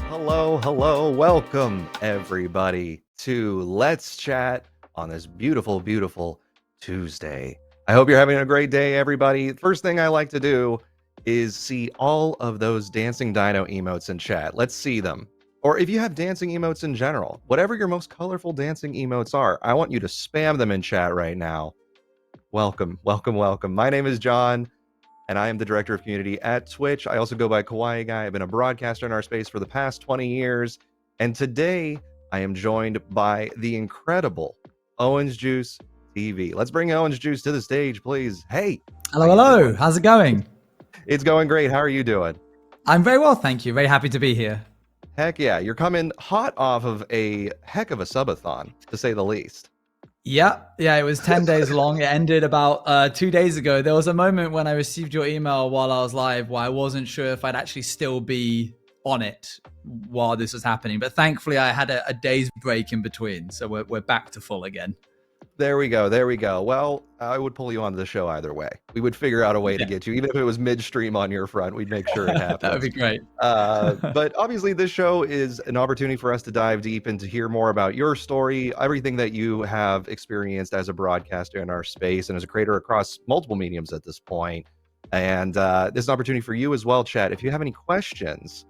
Hello. Welcome, everybody, to Let's Chat on this beautiful, beautiful Tuesday. I hope you're having a great day, everybody. First thing I like to do is see all of those dancing dino emotes in chat. Let's see them. Or if you have dancing emotes in general, whatever your most colorful dancing emotes are, I want you to spam them in chat right now. Welcome. My name is John, and I am the Director of Community at Twitch. I also go by Kawaii Guy. I've been a broadcaster in our space for the past 20 years. And today, I am joined by the incredible OwengeJuiceTV. Let's bring OwengeJuice to the stage, please. Hey. Hello. How's it going? It's going great. How are you doing? I'm very well, thank you. Very happy to be here. Heck yeah. You're coming hot off of a heck of a subathon, to say the least. Yeah, it was 10 days long. It ended about 2 days ago. There was a moment when I received your email while I was live where I wasn't sure if I'd actually still be on it while this was happening. But thankfully, I had a day's break in between. So we're back to full again. There we go. Well, I would pull you onto the show either way. We would figure out a way to get you, even if it was midstream on your front. We'd make sure it happens. That would be great. But obviously, this show is an opportunity for us to dive deep and to hear more about your story, everything that you have experienced as a broadcaster in our space and as a creator across multiple mediums at this point. And this is an opportunity for you as well, chat. If you have any questions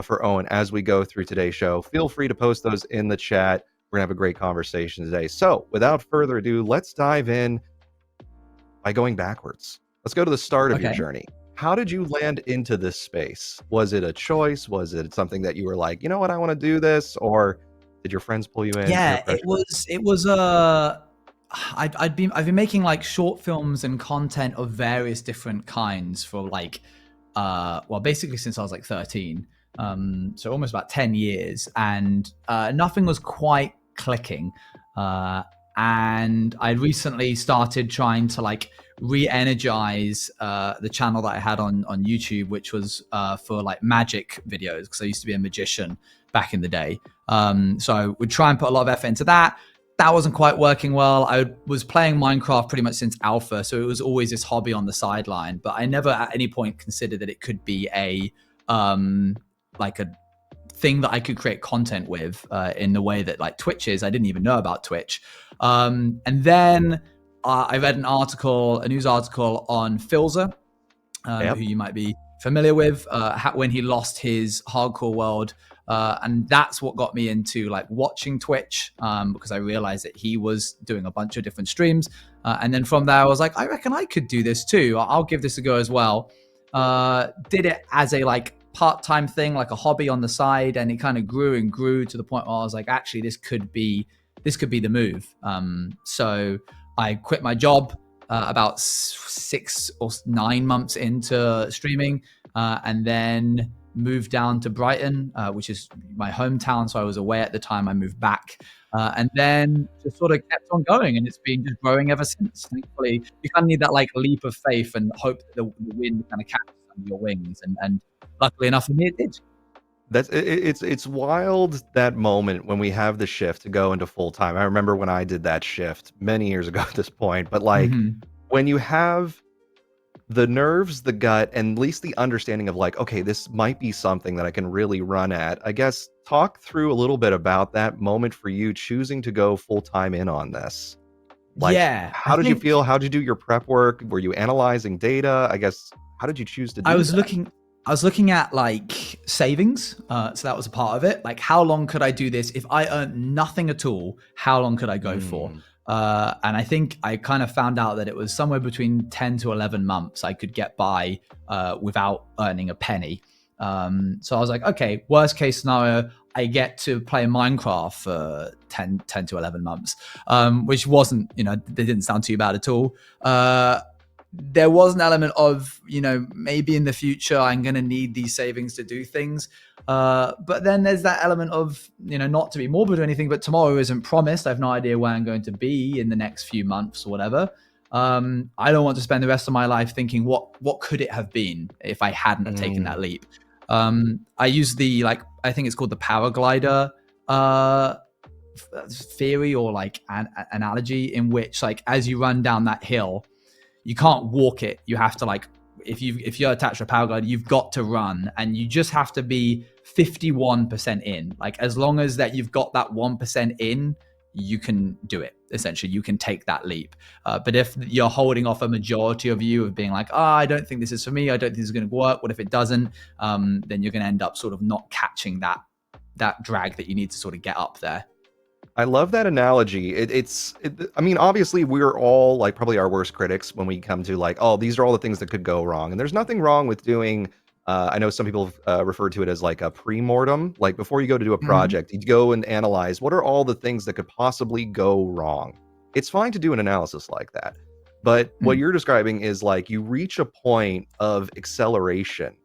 for Owen as we go through today's show, feel free to post those in the chat. We're gonna have a great conversation today. So without further ado, let's dive in by going backwards. Let's go to the start of your journey. How did you land into this space? Was it a choice? Was it something that you were like, you know what, I want to do this? Or did your friends pull you in? Yeah, it was I've been making like short films and content of various different kinds for like basically since I was like 13. So almost about 10 years, and nothing was quite clicking. And I recently started trying to like re-energize the channel that I had on YouTube, which was for like magic videos, because I used to be a magician back in the day. So I would try and put a lot of effort into that. That wasn't quite working well. I was playing Minecraft pretty much since alpha, so it was always this hobby on the sideline, but I never at any point considered that it could be a like a thing that I could create content with in the way that like Twitch is. I didn't even know about Twitch. And then I read a news article on Filzer, who you might be familiar with, when he lost his hardcore world. And that's what got me into like watching Twitch, because I realized that he was doing a bunch of different streams. And then from there, I was like, I reckon I could do this too. I'll give this a go as well. Did it as a like part-time thing, like a hobby on the side, and it kind of grew and grew to the point where I was like, actually, this could be the move. So I quit my job about 6 or 9 months into streaming, and then moved down to Brighton, which is my hometown. So I was away at the time. I moved back, and then just sort of kept on going, and it's been just growing ever since. Thankfully, you kind of need that like leap of faith and hope that the wind kind of catches under your wings, and luckily enough for me, it did. It's wild, that moment when we have the shift to go into full time. I remember when I did that shift many years ago at this point, but like when you have the nerves, the gut, and at least the understanding of like, okay, this might be something that I can really run at. I guess talk through a little bit about that moment for you choosing to go full time in on this. Like, how did you feel? How did you do your prep work? Were you analyzing data? I guess, how did you choose to do that? I was looking at like savings. So that was a part of it. Like, how long could I do this? If I earned nothing at all, how long could I go for? And I think I kind of found out that it was somewhere between 10 to 11 months I could get by without earning a penny. So I was like, okay, worst case scenario, I get to play Minecraft for 10 to 11 months, which wasn't, they didn't sound too bad at all. There was an element of, maybe in the future I'm going to need these savings to do things. But then there's that element of, not to be morbid or anything, but tomorrow isn't promised. I have no idea where I'm going to be in the next few months or whatever. I don't want to spend the rest of my life thinking, what could it have been if I hadn't have taken that leap? I use I think it's called the paraglider theory, or like an analogy, in which like as you run down that hill, you can't walk it. You have to like if you're attached to a power guide, you've got to run, and you just have to be 51% in. Like, as long as that you've got that 1% in, you can do it. Essentially, you can take that leap. But if you're holding off a majority of you of being like, oh, I don't think this is for me, I don't think this is going to work, what if it doesn't? Then you're going to end up sort of not catching that drag that you need to sort of get up there. I love that analogy. I mean, obviously we're all like probably our worst critics when we come to like, oh, these are all the things that could go wrong. And there's nothing wrong with doing, I know some people refer to it as like a pre-mortem. Like before you go to do a project, you go and analyze what are all the things that could possibly go wrong. It's fine to do an analysis like that. But what you're describing is like you reach a point of acceleration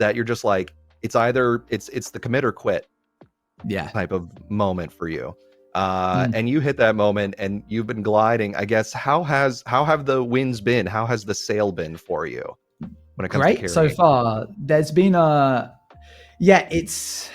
that you're just like, it's either it's the commit or quit type of moment for you. And you hit that moment and you've been gliding. I guess how have the winds been? How has the sail been for you when it comes to carrying? So far. There's been it's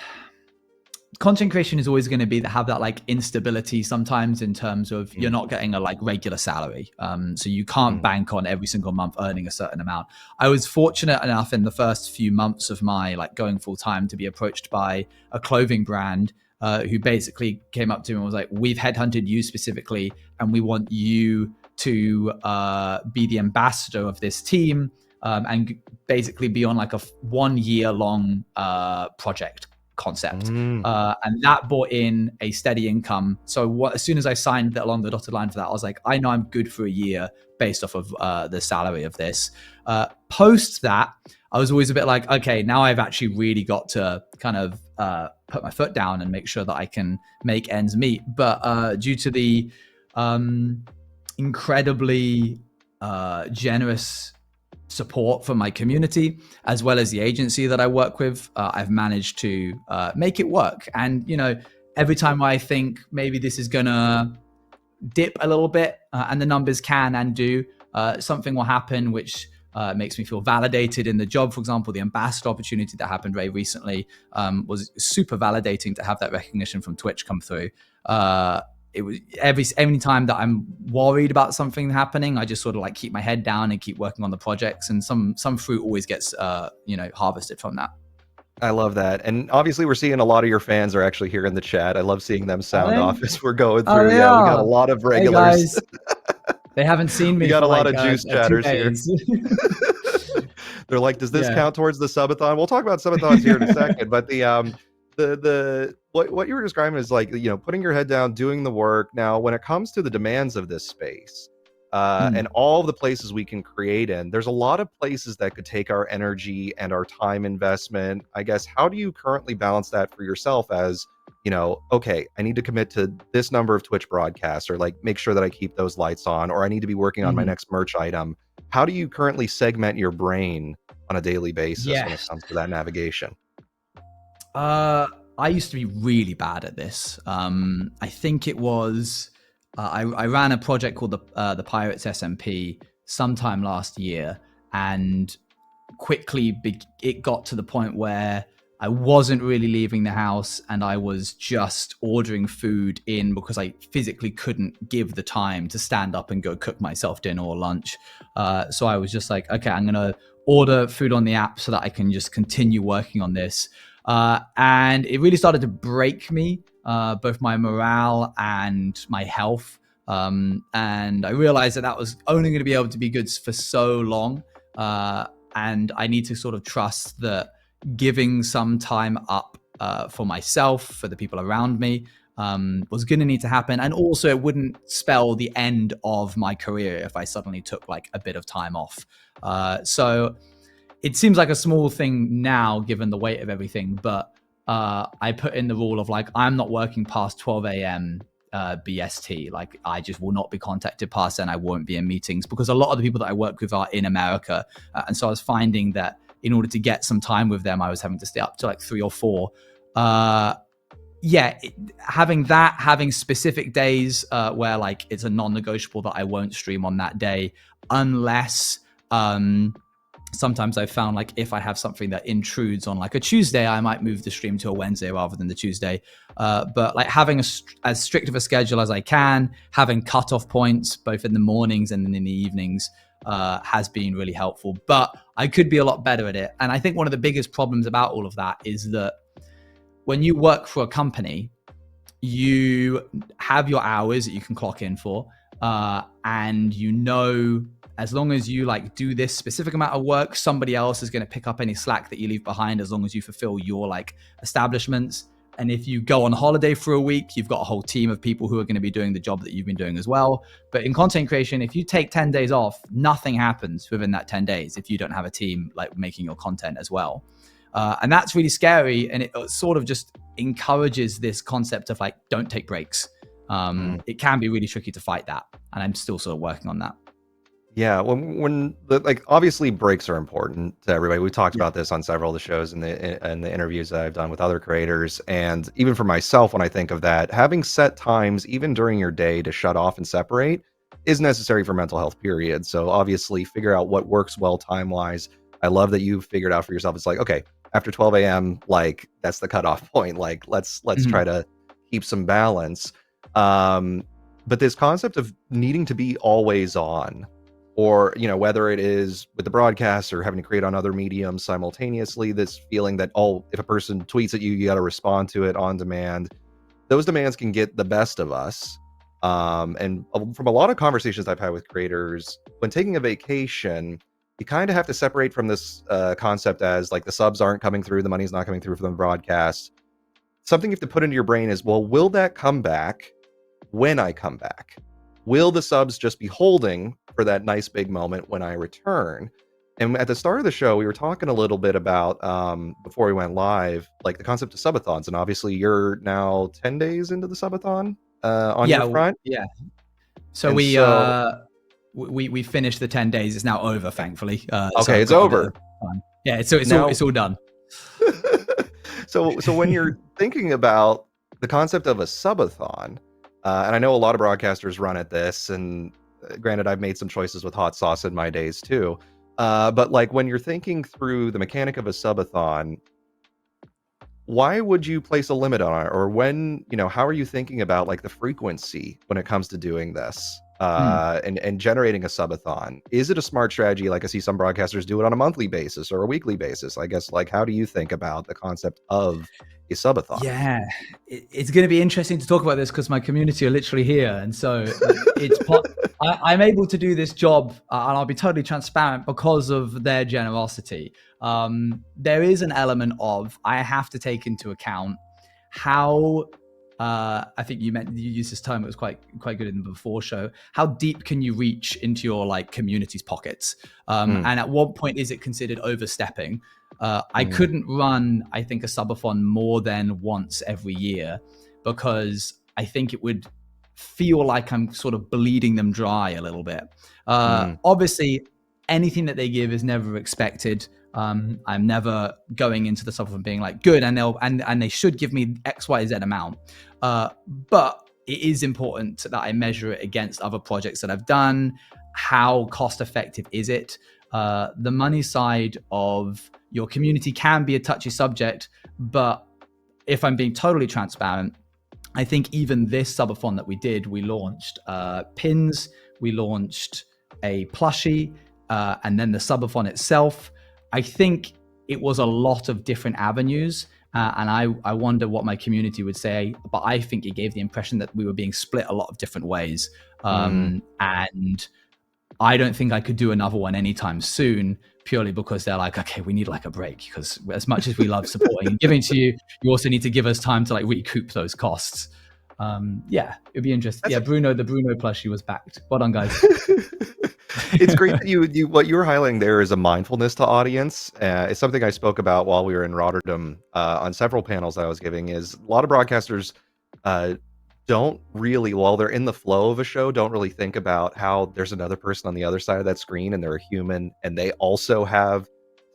content creation is always going to be that have that like instability sometimes in terms of you're not getting a like regular salary. So you can't bank on every single month earning a certain amount. I was fortunate enough in the first few months of my like going full time to be approached by a clothing brand who basically came up to me and was like, we've headhunted you specifically and we want you to be the ambassador of this team and basically be on like a 1 year long project concept. And that brought in a steady income. So as soon as I signed that along the dotted line for that, I was like, I know I'm good for a year based off of the salary of this. Post that, I was always a bit like, okay, now I've actually really got to kind of put my foot down and make sure that I can make ends meet. But due to the incredibly generous support from my community, as well as the agency that I work with, I've managed to make it work. And, you know, every time I think maybe this is gonna dip a little bit, and the numbers can and do, something will happen which makes me feel validated in the job. For example, the ambassador opportunity that happened very recently was super validating to have that recognition from Twitch come through. It was every time that I'm worried about something happening, I just sort of like keep my head down and keep working on the projects, and some fruit always gets harvested from that. I love that. And obviously we're seeing a lot of your fans are actually here in the chat. I love seeing them sound off as we're going through. Yeah, we got a lot of regulars. Hey guys. They haven't seen me. We got a lot like, of juice chatters here. They're like, does this count towards the subathon? We'll talk about subathons here in a second, but what you were describing is like, you know, putting your head down, doing the work. Now, when it comes to the demands of this space and all of the places we can create in, there's a lot of places that could take our energy and our time investment. I guess, how do you currently balance that for yourself as, you know, okay, I need to commit to this number of Twitch broadcasts, or like make sure that I keep those lights on, or I need to be working on my next merch item. How do you currently segment your brain on a daily basis when it comes to that navigation? I used to be really bad at this. I think it was, I ran a project called the Rats SMP sometime last year, and quickly it got to the point where I wasn't really leaving the house and I was just ordering food in because I physically couldn't give the time to stand up and go cook myself dinner or lunch. So I was just like, okay, I'm going to order food on the app so that I can just continue working on this. And it really started to break me, both my morale and my health. And I realized that was only going to be able to be good for so long. And I need to sort of trust that giving some time up for myself, for the people around me, was going to need to happen. And also it wouldn't spell the end of my career if I suddenly took like a bit of time off. So it seems like a small thing now, given the weight of everything, but I put in the rule of like, I'm not working past 12 a.m. BST. Like, I just will not be contacted past then. I won't be in meetings, because a lot of the people that I work with are in America. And so I was finding that in order to get some time with them, I was having to stay up to like 3 or 4. Having specific days where like it's a non-negotiable that I won't stream on that day, unless sometimes I've found like if I have something that intrudes on like a Tuesday, I might move the stream to a Wednesday rather than the Tuesday. But like having as strict of a schedule as I can, having cutoff points both in the mornings and in the evenings, has been really helpful. But I could be a lot better at it. And I think one of the biggest problems about all of that is that when you work for a company, you have your hours that you can clock in for, and you know, as long as you like do this specific amount of work, somebody else is going to pick up any slack that you leave behind, as long as you fulfill your like establishments. And if you go on holiday for a week, you've got a whole team of people who are going to be doing the job that you've been doing as well. But in content creation, if you take 10 days off, nothing happens within that 10 days if you don't have a team like making your content as well. And that's really scary. And it sort of just encourages this concept of like, don't take breaks. It can be really tricky to fight that. And I'm still sort of working on that. Yeah, when like obviously breaks are important to everybody. We talked about this on several of the shows and the interviews that I've done with other creators, and even for myself, when I think of that, having set times even during your day to shut off and separate is necessary for mental health. Period. So obviously, figure out what works well time wise. I love that you've figured out for yourself. It's like, okay, after 12 a.m., like that's the cutoff point. Like let's try to keep some balance. But this concept of needing to be always on, or, you know, whether it is with the broadcast or having to create on other mediums simultaneously, this feeling that, oh, if a person tweets at you, you got to respond to it on demand. Those demands can get the best of us. And from a lot of conversations I've had with creators, when taking a vacation, you kind of have to separate from this concept as like the subs aren't coming through, the money's not coming through from the broadcast. Something you have to put into your brain is, well, will that come back when I come back? Will the subs just be holding for that nice big moment when I return? And at the start of the show, we were talking a little bit about, before we went live, like the concept of subathons. And obviously you're now 10 days into the subathon on your front. Yeah. So we finished the 10 days. It's now over, thankfully. Okay, it's over. Yeah, so it's all done. So when you're thinking about the concept of a subathon, and I know a lot of broadcasters run at this, and granted, I've made some choices with hot sauce in my days too. But like when you're thinking through the mechanic of a subathon, why would you place a limit on it? Or when, you know, how are you thinking about like the frequency when it comes to doing this and generating a subathon? Is it a smart strategy? Like I see some broadcasters do it on a monthly basis or a weekly basis. I guess, like, how do you think about the concept of a subathon? Yeah, it's going to be interesting to talk about this because my community are literally here. And so I'm able to do this job and I'll be totally transparent because of their generosity. There is an element of, I have to take into account how, I think you used this term, it was quite good in the before show. How deep can you reach into your like community's pockets? And at what point is it considered overstepping? I couldn't run, I think, a subathon more than once every year because I think it would feel like I'm sort of bleeding them dry a little bit. Obviously, anything that they give is never expected. I'm never going into the subathon being like, good, and they should give me X, Y, Z amount. But it is important that I measure it against other projects that I've done. How cost effective is it? The money side of your community can be a touchy subject, but if I'm being totally transparent, I think even this subathon that we did, we launched pins, we launched a plushie, and then the subathon itself. I think it was a lot of different avenues, and I wonder what my community would say, but I think it gave the impression that we were being split a lot of different ways. And I don't think I could do another one anytime soon, purely because they're like, okay, we need like a break, because as much as we love supporting and giving to you, you also need to give us time to like recoup those costs. Yeah, it'd be interesting. The Bruno plushie was backed. Well done, guys. It's great that you what you were highlighting there is a mindfulness to audience. It's something I spoke about while we were in Rotterdam on several panels that I was giving. Is a lot of broadcasters don't really, while they're in the flow of a show, don't really think about how there's another person on the other side of that screen and they're a human and they also have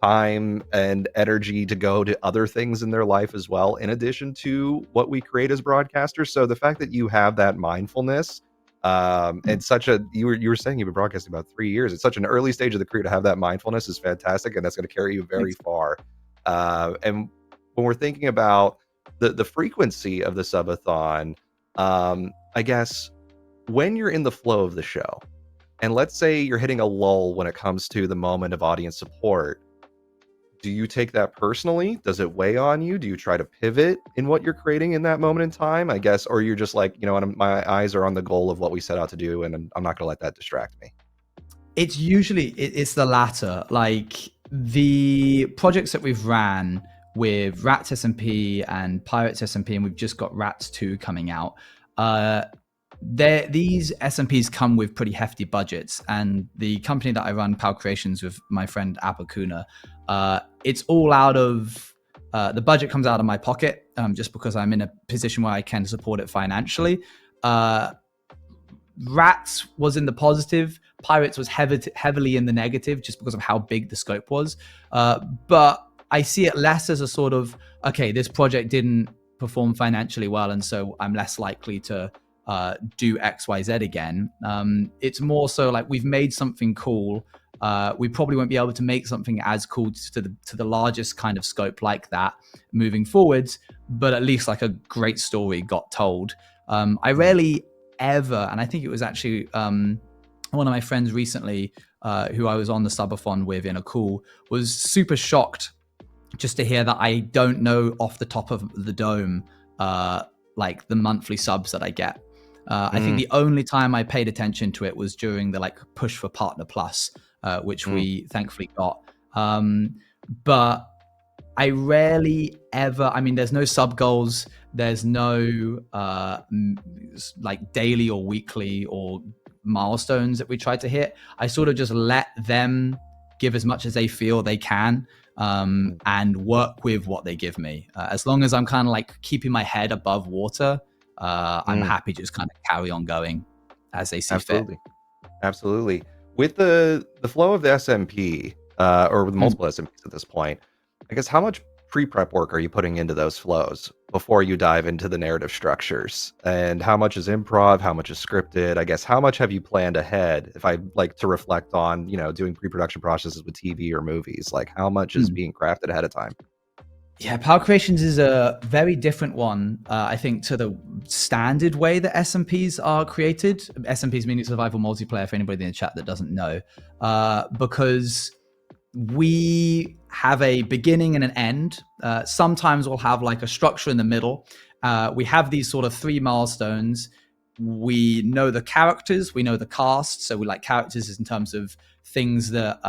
time and energy to go to other things in their life as well, in addition to what we create as broadcasters. So the fact that you have that mindfulness, and such a, you were saying you've been broadcasting about 3 years. It's such an early stage of the career to have that mindfulness is fantastic, and that's going to carry you very far. And when we're thinking about the frequency of the subathon, I guess when you're in the flow of the show And let's say you're hitting a lull when it comes to the moment of audience support. Do you take that personally? Does it weigh on you? Do you try to pivot in what you're creating in that moment in time, I guess? Or you're just like, you know what, my eyes are on the goal of what we set out to do, and I'm not going to let that distract me. It's usually it's the latter. Like the projects that we've ran with Rats SMP and Pirates SMP, and we've just got Rats 2 coming out. These SMPs come with pretty hefty budgets, and the company that I run, Pal Creations, with my friend Apakuna, it's all out of the budget comes out of my pocket, just because I'm in a position where I can support it financially. Rats was in the positive. Pirates was heavily in the negative, just because of how big the scope was. But I see it less as a sort of, okay, this project didn't perform financially well, and so I'm less likely to do XYZ again. It's more so like we've made something cool. We probably won't be able to make something as cool to the largest kind of scope like that moving forwards, but at least like a great story got told. I rarely ever, and I think it was actually one of my friends recently who I was on the Subathon with in a call, was super shocked just to hear that I don't know off the top of the dome like the monthly subs that I get. I think the only time I paid attention to it was during the like push for Partner Plus, which we thankfully got. But I rarely ever, I mean, there's no sub goals. There's no like daily or weekly or milestones that we try to hit. I sort of just let them give as much as they feel they can, and work with what they give me. As long as I'm kind of like keeping my head above water, I'm happy to just kind of carry on going as they see fit. Absolutely. With the flow of the SMP, or with multiple SMPs at this point, I guess how much pre-prep work are you putting into those flows before you dive into the narrative structures? And how much is improv? How much is scripted? I guess how much have you planned ahead? If I like to reflect on, you know, doing pre-production processes with TV or movies, like how much is being crafted ahead of time? Yeah, Power Creations is a very different one, I think, to the standard way that SMPs are created. SMPs meaning survival multiplayer, for anybody in the chat that doesn't know, because we have a beginning and an end. Sometimes we'll have like a structure in the middle. We have these sort of 3 milestones. We know the characters, we know the cast. So we like characters in terms of things that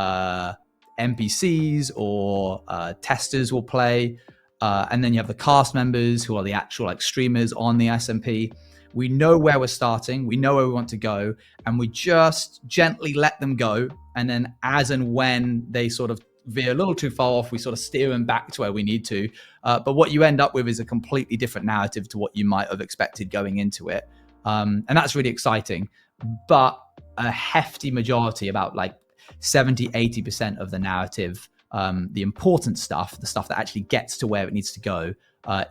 NPCs or testers will play, and then you have the cast members who are the actual like streamers on the SMP. We know where we're starting, we know where we want to go, and we just gently let them go. And then as and when they sort of veer a little too far off, we sort of steer them back to where we need to. But what you end up with is a completely different narrative to what you might have expected going into it. And that's really exciting. But a hefty majority, about like 70-80% of the narrative, the important stuff, the stuff that actually gets to where it needs to go,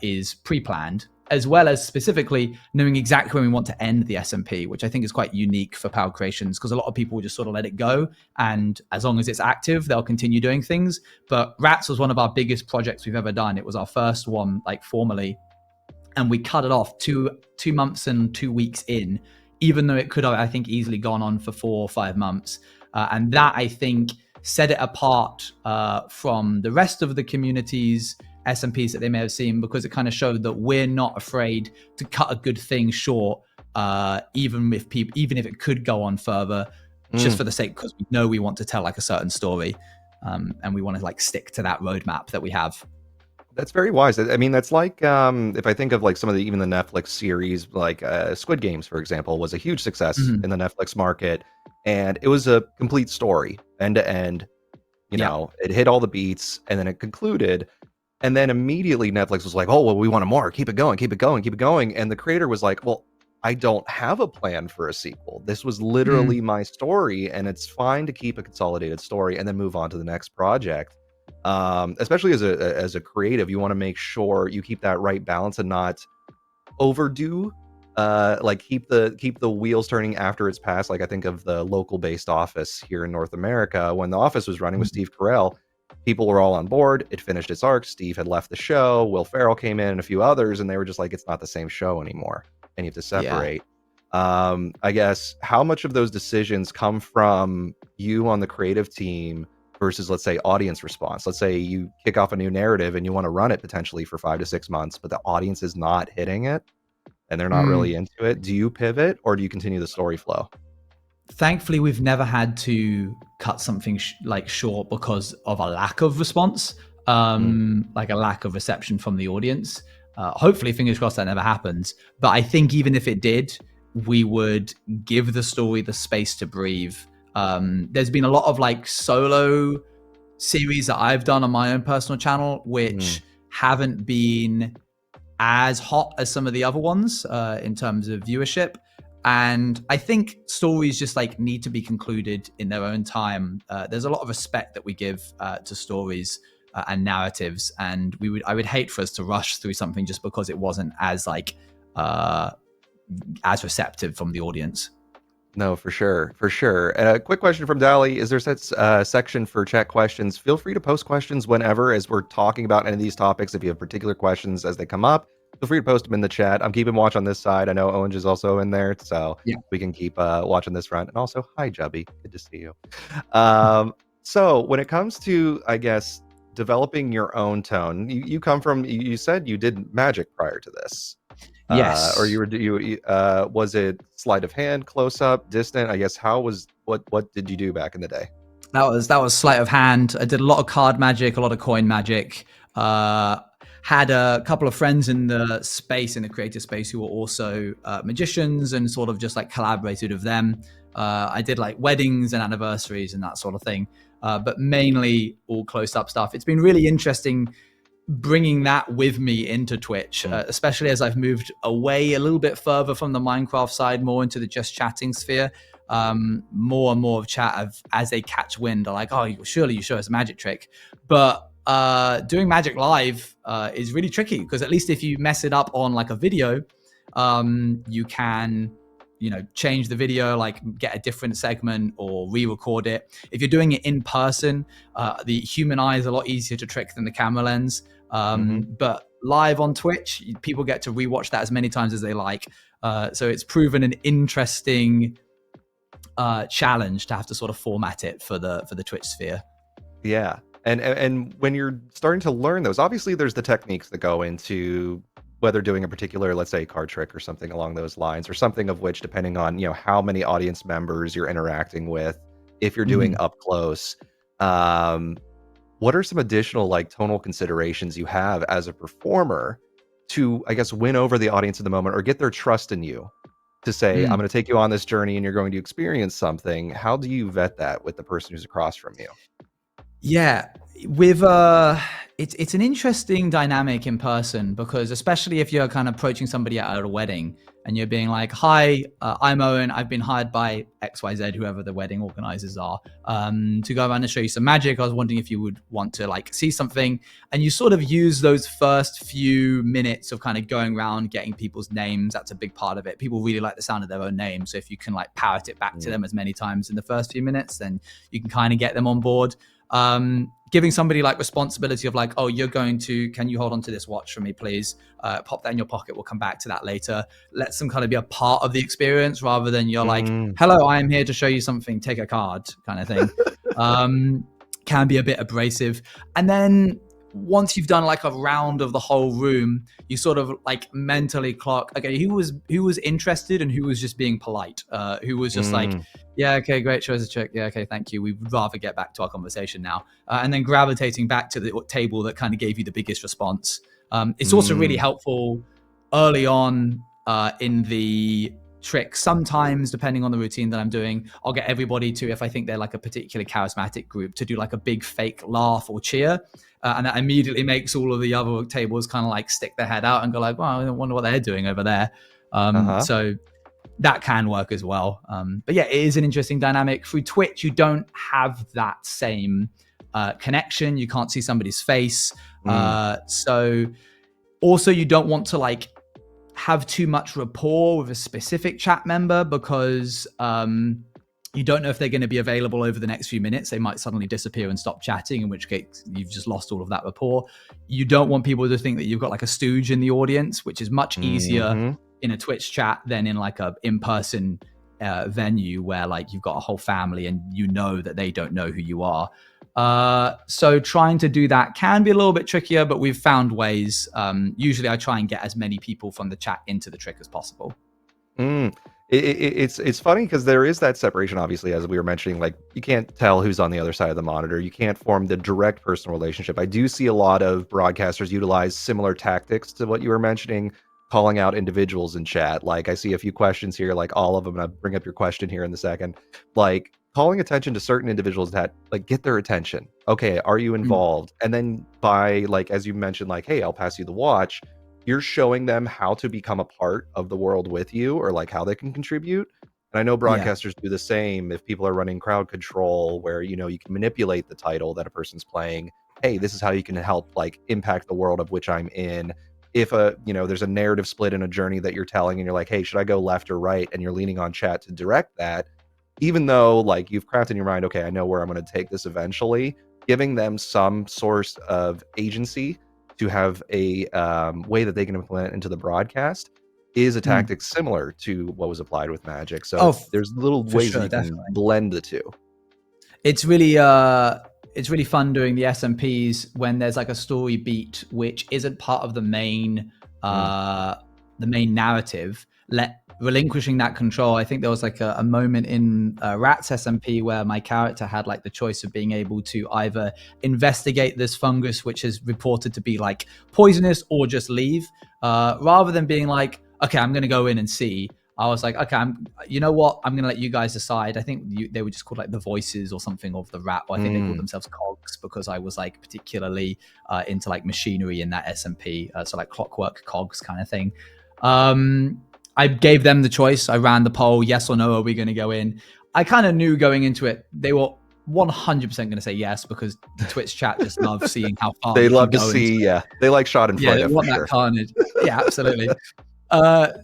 is pre-planned, as well as specifically knowing exactly when we want to end the SMP, which I think is quite unique for Power Creations, because a lot of people will just sort of let it go, and as long as it's active, they'll continue doing things. But Rats was one of our biggest projects we've ever done. It was our first one, like formally, and we cut it off 2 months and 2 weeks in, even though it could have, I think, easily gone on for 4 or 5 months. And that, I think, set it apart from the rest of the community's SMPs that they may have seen, because it kind of showed that we're not afraid to cut a good thing short, even if it could go on further, just for the sake, because we know we want to tell like a certain story, and we want to like stick to that roadmap that we have. That's very wise. I mean, that's like if I think of like some of even the Netflix series, like Squid Games, for example, was a huge success in the Netflix market, and it was a complete story, end to end. You know, it hit all the beats, and then it concluded, and then immediately Netflix was like, "Oh, well, we want more. Keep it going, keep it going, keep it going." And the creator was like, "Well, I don't have a plan for a sequel. This was literally my story, and it's fine to keep a consolidated story and then move on to the next project." Especially as a creative, you want to make sure you keep that right balance and not overdo, like keep the wheels turning after it's passed. Like I think of the local based Office here in North America. When the Office was running with Steve Carell, people were all on board. It finished its arc. Steve had left the show. Will Ferrell came in and a few others, and they were just like, it's not the same show anymore, and you have to separate. I guess how much of those decisions come from you on the creative team versus, let's say, audience response? Let's say you kick off a new narrative and you want to run it potentially for 5 to 6 months, but the audience is not hitting it and they're not really into it. Do you pivot or do you continue the story flow? Thankfully, we've never had to cut something like short because of a lack of response, like a lack of reception from the audience. Hopefully, fingers crossed, that never happens. But I think even if it did, we would give the story the space to breathe. There's been a lot of like solo series that I've done on my own personal channel, which haven't been as hot as some of the other ones in terms of viewership. And I think stories just like need to be concluded in their own time. There's a lot of respect that we give to stories and narratives, and I would hate for us to rush through something just because it wasn't as like as receptive from the audience. No, for sure, for sure. And a quick question from Dali: is there a section for chat questions? Feel free to post questions whenever, as we're talking about any of these topics. If you have particular questions as they come up, feel free to post them in the chat. I'm keeping watch on this side. I know Owens is also in there, so Yeah. we can keep watching this front. And also, hi, Jubby. Good to see you. So when it comes to, I guess, developing your own tone, you come from, you said you did magic prior to this. Yes. Or was it sleight of hand, close up, distant? I guess what did you do back in the day? That was sleight of hand. I did a lot of card magic, a lot of coin magic. Had a couple of friends in the space, in the creative space, who were also magicians, and sort of just like collaborated with them. I did like weddings and anniversaries and that sort of thing, but mainly all close up stuff. It's been really interesting bringing that with me into Twitch, especially as I've moved away a little bit further from the Minecraft side, more into the just chatting sphere. More and more of chat as they catch wind are like, oh, surely you show us a magic trick. But doing magic live is really tricky, because at least if you mess it up on like a video, you can change the video, like get a different segment or re-record it. If you're doing it in person, the human eye is a lot easier to trick than the camera lens. But live on Twitch, people get to rewatch that as many times as they like. So it's proven an interesting challenge to have to sort of format it for the Twitch sphere. Yeah. And when you're starting to learn those, obviously there's the techniques that go into whether doing a particular, let's say, card trick or something along those lines, or something of which, depending on how many audience members you're interacting with, if you're doing up close, what are some additional like tonal considerations you have as a performer to, I guess, win over the audience in the moment or get their trust in you to say, I'm going to take you on this journey and you're going to experience something? How do you vet that with the person who's across from you? Yeah, with it's an interesting dynamic in person, because especially if you're kind of approaching somebody at a wedding and you're being like, hi, I'm Owen, I've been hired by XYZ, whoever the wedding organizers are, to go around and show you some magic. I was wondering if you would want to like see something. And you sort of use those first few minutes of kind of going around, getting people's names. That's a big part of it. People really like the sound of their own name. So if you can like parrot it back to them as many times in the first few minutes, then you can kind of get them on board. Giving somebody like responsibility of like, oh, can you hold on to this watch for me, please? Pop that in your pocket. We'll come back to that later. Let them kind of be a part of the experience, rather than you're like, hello, I am here to show you something, take a card kind of thing. Can be a bit abrasive. And then once you've done like a round of the whole room, you sort of like mentally clock, okay, who was interested and who was just being polite, who was just like, yeah, okay, great, show us a trick, yeah, okay, thank you, we'd rather get back to our conversation now, and then gravitating back to the table that kind of gave you the biggest response. It's also really helpful early on in the trick. Sometimes, depending on the routine that I'm doing, I'll get everybody to, if I think they're like a particularly charismatic group, to do like a big fake laugh or cheer. And that immediately makes all of the other tables kind of like stick their head out and go like, well, I wonder what they're doing over there. So that can work as well. But yeah, it is an interesting dynamic. Through Twitch, you don't have that same connection. You can't see somebody's face. So also you don't want to like have too much rapport with a specific chat member, because you don't know if they're going to be available over the next few minutes. They might suddenly disappear and stop chatting, in which case you've just lost all of that rapport. You don't want people to think that you've got like a stooge in the audience, which is much easier in a Twitch chat than in like a in-person venue where like you've got a whole family and you know that they don't know who you are. So trying to do that can be a little bit trickier, but we've found ways. Usually I try and get as many people from the chat into the trick as possible. It's funny because there is that separation, obviously, as we were mentioning. Like, you can't tell who's on the other side of the monitor. You can't form the direct personal relationship. I do see a lot of broadcasters utilize similar tactics to what you were mentioning, calling out individuals in chat. Like, I see a few questions here, like all of them, and I'll bring up your question here in a second. Like, calling attention to certain individuals that, like, get their attention. Okay, are you involved? And then by, like, as you mentioned, like, hey, I'll pass you the watch, you're showing them how to become a part of the world with you, or like how they can contribute. And I know broadcasters do the same. If people are running crowd control, where, you know, you can manipulate the title that a person's playing. Hey, this is how you can help like impact the world of which I'm in. If there's a narrative split in a journey that you're telling, and you're like, hey, should I go left or right? And you're leaning on chat to direct that, even though like you've crafted in your mind, okay, I know where I'm going to take this eventually, giving them some source of agency to have a way that they can implement into the broadcast is a tactic similar to what was applied with Magic. So there's little ways that you can blend the two. It's really fun doing the SMPs when there's like a story beat which isn't part of the main narrative. Relinquishing that control. I think there was like a moment in Rats SMP where my character had like the choice of being able to either investigate this fungus, which is reported to be like poisonous, or just leave. Rather than being like, okay, I'm going to go in and see. I was like, okay, you know what? I'm going to let you guys decide. I think they were just called like the voices or something of the rat. Or I think they called themselves cogs, because I was like particularly into like machinery in that SMP. So like clockwork cogs kind of thing. I gave them the choice. I ran the poll, yes or no, are we going to go in? I kind of knew going into it, they were 100% going to say yes, because the Twitch chat just loves seeing how far they love to see, they like shot in front they want that carnage. Yeah, absolutely.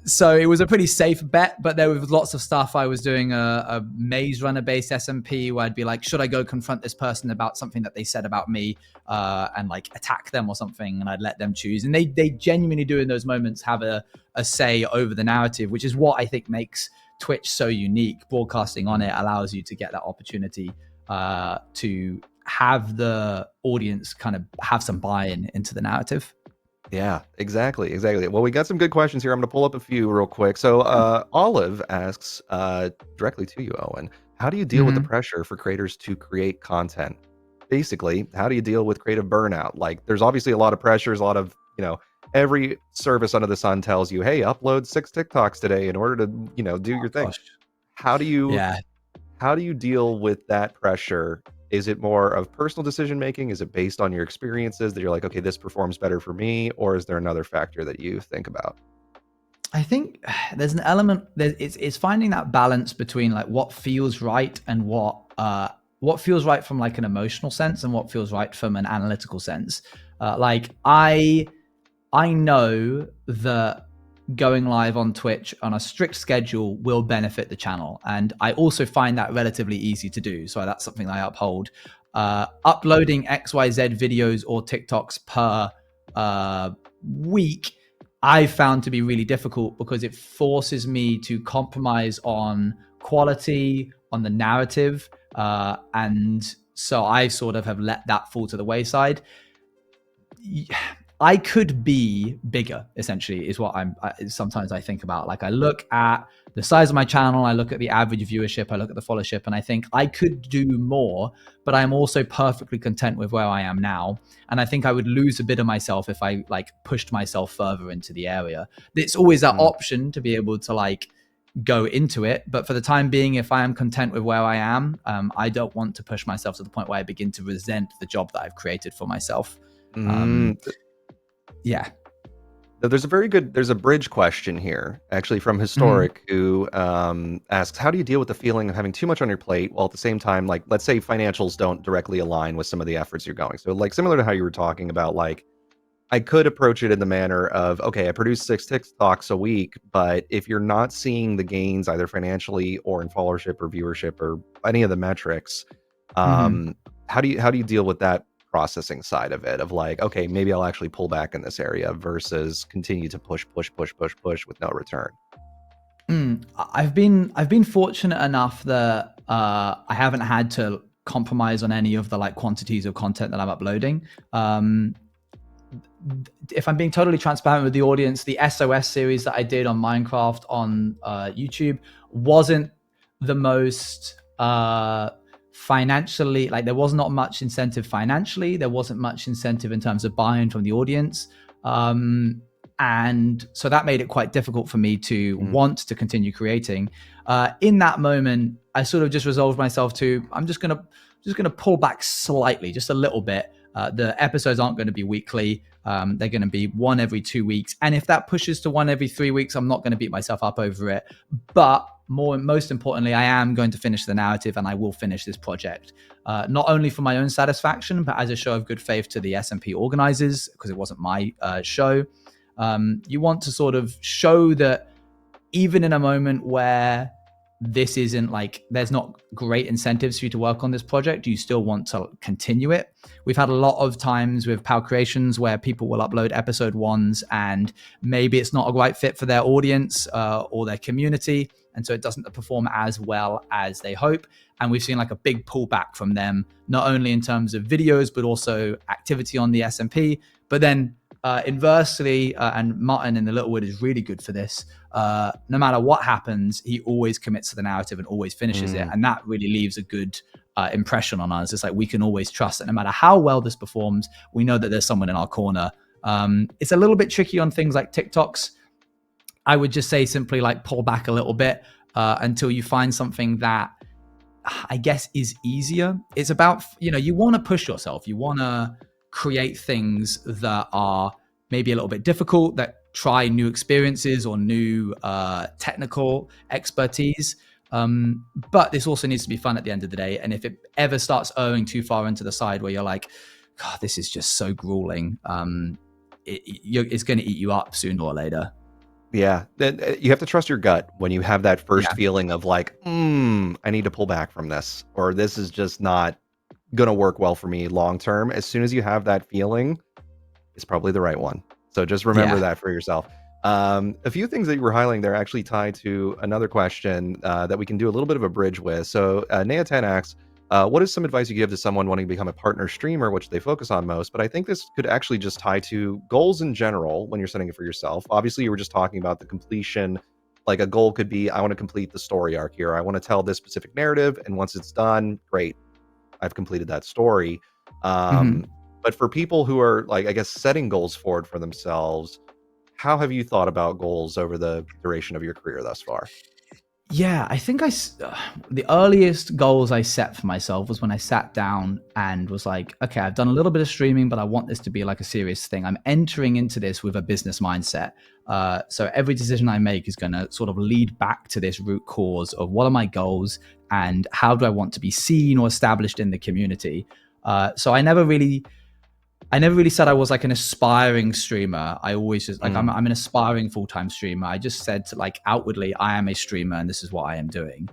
So it was a pretty safe bet, but there was lots of stuff. I was doing a maze runner based SMP where I'd be like, should I go confront this person about something that they said about me and like attack them or something? And I'd let them choose. And they genuinely do in those moments have a say over the narrative, which is what I think makes Twitch so unique. Broadcasting on it allows you to get that opportunity to have the audience kind of have some buy-in into the narrative. Yeah, exactly. Well, we got some good questions here. I'm going to pull up a few real quick. So Olive asks directly to you, Owen, how do you deal with the pressure for creators to create content? Basically, how do you deal with creative burnout? Like, there's obviously a lot of pressures, a lot of, every service under the sun tells you, hey, upload 6 TikToks today in order to, do your thing. How do you deal with that pressure? Is it more of personal decision making? Is it based on your experiences that you're like, okay, this performs better for me? Or is there another factor that you think about? I think there's an element it's finding that balance between like what feels right and what feels right from like an emotional sense and what feels right from an analytical sense. Like I know that going live on Twitch on a strict schedule will benefit the channel. And I also find that relatively easy to do. So that's something I uphold. Uploading XYZ videos or TikToks per week, I found to be really difficult because it forces me to compromise on quality, on the narrative. And so I sort of have let that fall to the wayside. I could be bigger, essentially, is what sometimes I think about. Like, I look at the size of my channel, I look at the average viewership, I look at the followership, and I think I could do more, but I'm also perfectly content with where I am now. And I think I would lose a bit of myself if I like pushed myself further into the area. It's always that option to be able to like go into it. But for the time being, if I am content with where I am, I don't want to push myself to the point where I begin to resent the job that I've created for myself. Yeah. There's a bridge question here, actually, from Historic, who asks, how do you deal with the feeling of having too much on your plate while at the same time, like, let's say financials don't directly align with some of the efforts you're going? So, like, similar to how you were talking about, like, I could approach it in the manner of, okay, I produce 6 TikToks a week, but if you're not seeing the gains either financially or in followership or viewership or any of the metrics, how do you deal with that processing side of it, of like, okay, maybe I'll actually pull back in this area versus continue to push with no return? I've been fortunate enough that I haven't had to compromise on any of the like quantities of content that I'm uploading. If I'm being totally transparent with the audience, the SOS series that I did on Minecraft on YouTube wasn't the most financially, like there was not much incentive financially. There wasn't much incentive in terms of buy-in from the audience. And so that made it quite difficult for me to want to continue creating. In that moment, I sort of just resolved myself to, I'm just gonna pull back slightly, just a little bit. The episodes aren't going to be weekly. They're going to be one every 2 weeks. And if that pushes to one every 3 weeks, I'm not going to beat myself up over it. But most importantly, I am going to finish the narrative, and I will finish this project, not only for my own satisfaction, but as a show of good faith to the SMP organizers, because it wasn't my show. You want to sort of show that even in a moment where this isn't like, there's not great incentives for you to work on this project, you still want to continue it. We've had a lot of times with PAL Creations where people will upload episode 1s and maybe it's not a right fit for their audience or their community. And so it doesn't perform as well as they hope. And we've seen like a big pullback from them, not only in terms of videos, but also activity on the SMP. But then inversely, and Martin in the Littlewood is really good for this. No matter what happens, he always commits to the narrative and always finishes it. And that really leaves a good impression on us. It's like we can always trust that no matter how well this performs, we know that there's someone in our corner. It's a little bit tricky on things like TikToks. I would just say simply like pull back a little bit until you find something that I guess is easier. It's about, you want to push yourself. You want to create things that are maybe a little bit difficult, that try new experiences or new technical expertise. But this also needs to be fun at the end of the day. And if it ever starts erring too far into the side where you're like, God, this is just so grueling, it's going to eat you up sooner or later. Yeah, you have to trust your gut when you have that first feeling of like, I need to pull back from this, or this is just not gonna work well for me long term. As soon as you have that feeling, it's probably the right one. So just remember that for yourself. A few things that you were highlighting there actually tie to another question that we can do a little bit of a bridge with. So Nea10 asks, what is some advice you give to someone wanting to become a partner streamer, which they focus on most? But I think this could actually just tie to goals in general when you're setting it for yourself. Obviously, you were just talking about the completion. Like a goal could be, I want to complete the story arc here. I want to tell this specific narrative. And once it's done, great, I've completed that story. But for people who are like, I guess, setting goals forward for themselves, how have you thought about goals over the duration of your career thus far? Yeah, I think the earliest goals I set for myself was when I sat down and was like, okay, I've done a little bit of streaming, but I want this to be like a serious thing. I'm entering into this with a business mindset. So every decision I make is going to sort of lead back to this root cause of what are my goals and how do I want to be seen or established in the community. So I never really said I was like an aspiring streamer. I always just like, I'm an aspiring full-time streamer. I just said like outwardly, I am a streamer and this is what I am doing.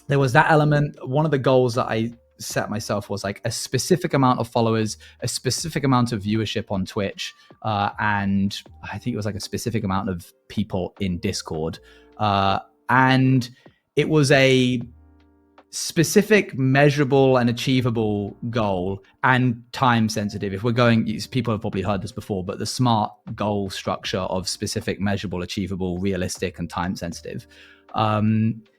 There was that element. One of the goals that I set myself was like a specific amount of followers, a specific amount of viewership on Twitch. And I think it was like a specific amount of people in Discord. And it was a specific, measurable and achievable goal and time sensitive. If we're going, people have probably heard this before, but the SMART goal structure of specific, measurable, achievable, realistic and time sensitive.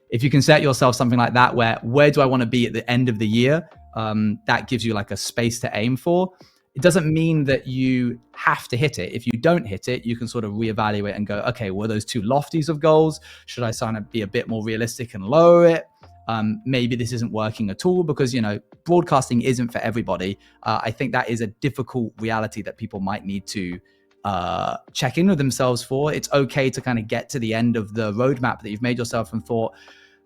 If you can set yourself something like that, where do I want to be at the end of the year? That gives you like a space to aim for. It doesn't mean that you have to hit it. If you don't hit it, you can sort of reevaluate and go, okay, were those too lofties of goals? Should I sign up, be a bit more realistic and lower it? Maybe this isn't working at all because, broadcasting isn't for everybody. I think that is a difficult reality that people might need to check in with themselves for. It's okay to kind of get to the end of the roadmap that you've made yourself and thought,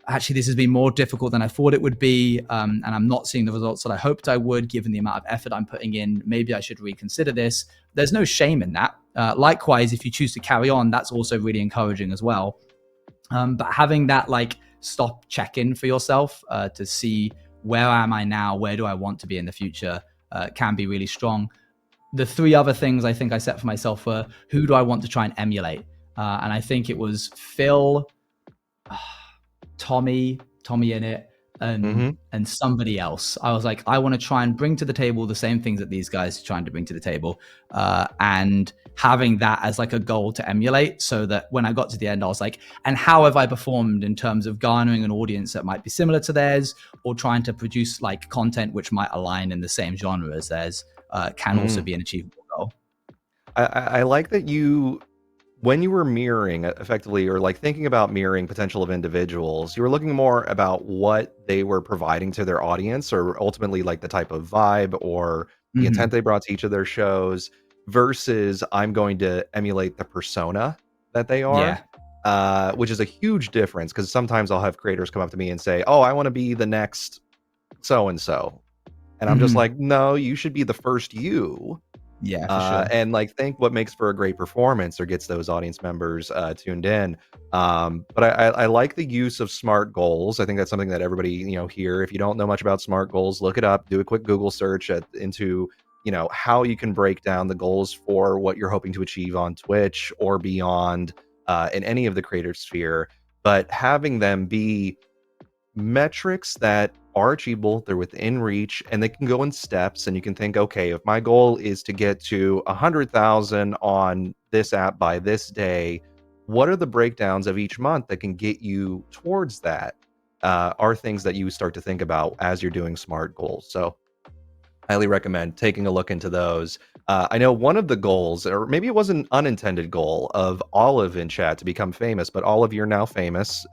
actually, this has been more difficult than I thought it would be. And I'm not seeing the results that I hoped I would, given the amount of effort I'm putting in. Maybe I should reconsider this. There's no shame in that. Likewise, if you choose to carry on, that's also really encouraging as well. But having that stop check-in for yourself to see where am I now, where do I want to be in the future, can be really strong. The three other things I think I set for myself were, who do I want to try and emulate? And I think it was Phil, Tommy in it, and somebody else. I was like, I want to try and bring to the table the same things that these guys are trying to bring to the table, and having that as like a goal to emulate, so that when I got to the end, I was like, and how have I performed in terms of garnering an audience that might be similar to theirs, or trying to produce like content which might align in the same genre as theirs, can also be an achievable goal. I like that when you were mirroring effectively, or like thinking about mirroring potential of individuals, you were looking more about what they were providing to their audience, or ultimately like the type of vibe or the intent they brought to each of their shows, versus I'm going to emulate the persona that they are. Which is a huge difference, because sometimes I'll have creators come up to me and say, oh, I want to be the next so-and-so. And I'm just like, no, you should be the first you. Yeah, for sure. And like think what makes for a great performance or gets those audience members tuned in. But I like the use of SMART goals. I think that's something that everybody here, if you don't know much about SMART goals, look it up, do a quick Google search into how you can break down the goals for what you're hoping to achieve on Twitch or beyond, in any of the creator sphere, but having them be metrics that are achievable, they're within reach, and they can go in steps. And you can think, okay, if my goal is to get to 100,000 on this app by this day, what are the breakdowns of each month that can get you towards that? Are things that you start to think about as you're doing SMART goals. So highly recommend taking a look into those. I know one of the goals, or maybe it was an unintended goal, of Olive in chat to become famous, but Olive, you're now famous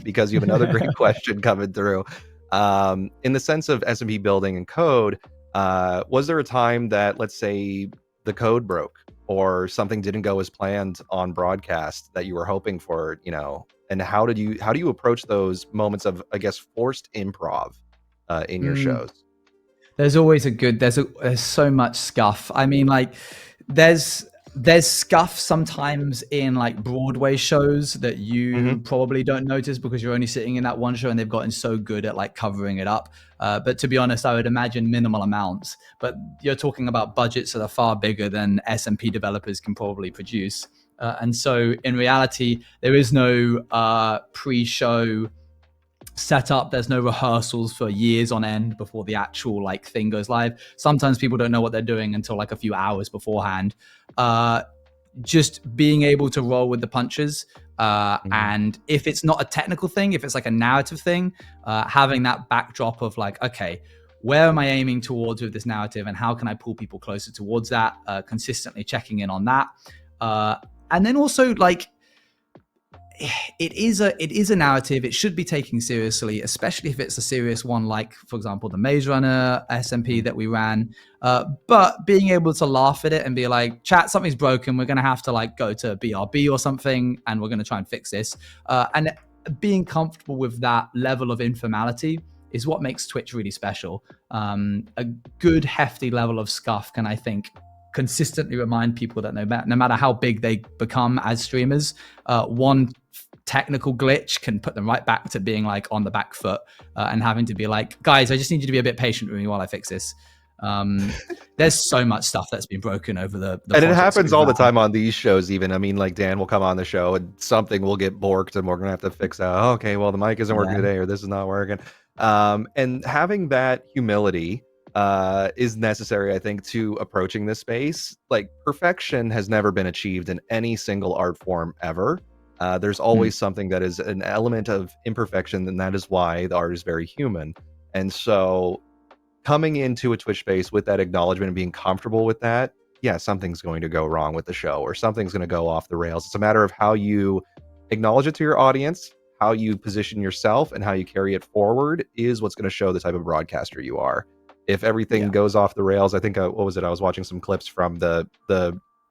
because you have another great question coming through. In the sense of SMP building and code, was there a time that, let's say, the code broke or something didn't go as planned on broadcast that you were hoping for, and how do you approach those moments of, I guess, forced improv in your shows? There's always there's so much scuff. I mean, like there's scuff sometimes in like Broadway shows that you probably don't notice because you're only sitting in that one show and they've gotten so good at like covering it up. But to be honest, I would imagine minimal amounts, but you're talking about budgets that are far bigger than SMP developers can probably produce. And so in reality, there is no pre-show setup. There's no rehearsals for years on end before the actual like thing goes live. Sometimes people don't know what they're doing until like a few hours beforehand. Just being able to roll with the punches, and if it's not a technical thing, if it's like a narrative thing, having that backdrop of like, okay, where am I aiming towards with this narrative and how can I pull people closer towards that, consistently checking in on that. And then also like, it is a narrative. It should be taken seriously, especially if it's a serious one, like, for example, the Maze Runner SMP that we ran. But being able to laugh at it and be like, chat, something's broken. We're going to have to like go to BRB or something, and we're going to try and fix this. And being comfortable with that level of informality is what makes Twitch really special. A good hefty level of scuff can, I think, consistently remind people that no matter how big they become as streamers, one technical glitch can put them right back to being like on the back foot, and having to be like, guys, I just need you to be a bit patient with me while I fix this. There's so much stuff that's been broken over the and it happens all the time on these shows even. I mean, like Dan will come on the show and something will get borked and we're gonna have to fix that. Oh, okay, well the mic isn't working today, or this is not working. And having that humility is necessary, I think, to approaching this space. Like, perfection has never been achieved in any single art form ever. There's always something that is an element of imperfection, and that is why the art is very human. And so coming into a Twitch space with that acknowledgement and being comfortable with that, yeah, something's going to go wrong with the show or something's going to go off the rails. It's a matter of how you acknowledge it to your audience, how you position yourself, and how you carry it forward is what's going to show the type of broadcaster you are. If everything goes off the rails, I think, what was it? I was watching some clips from the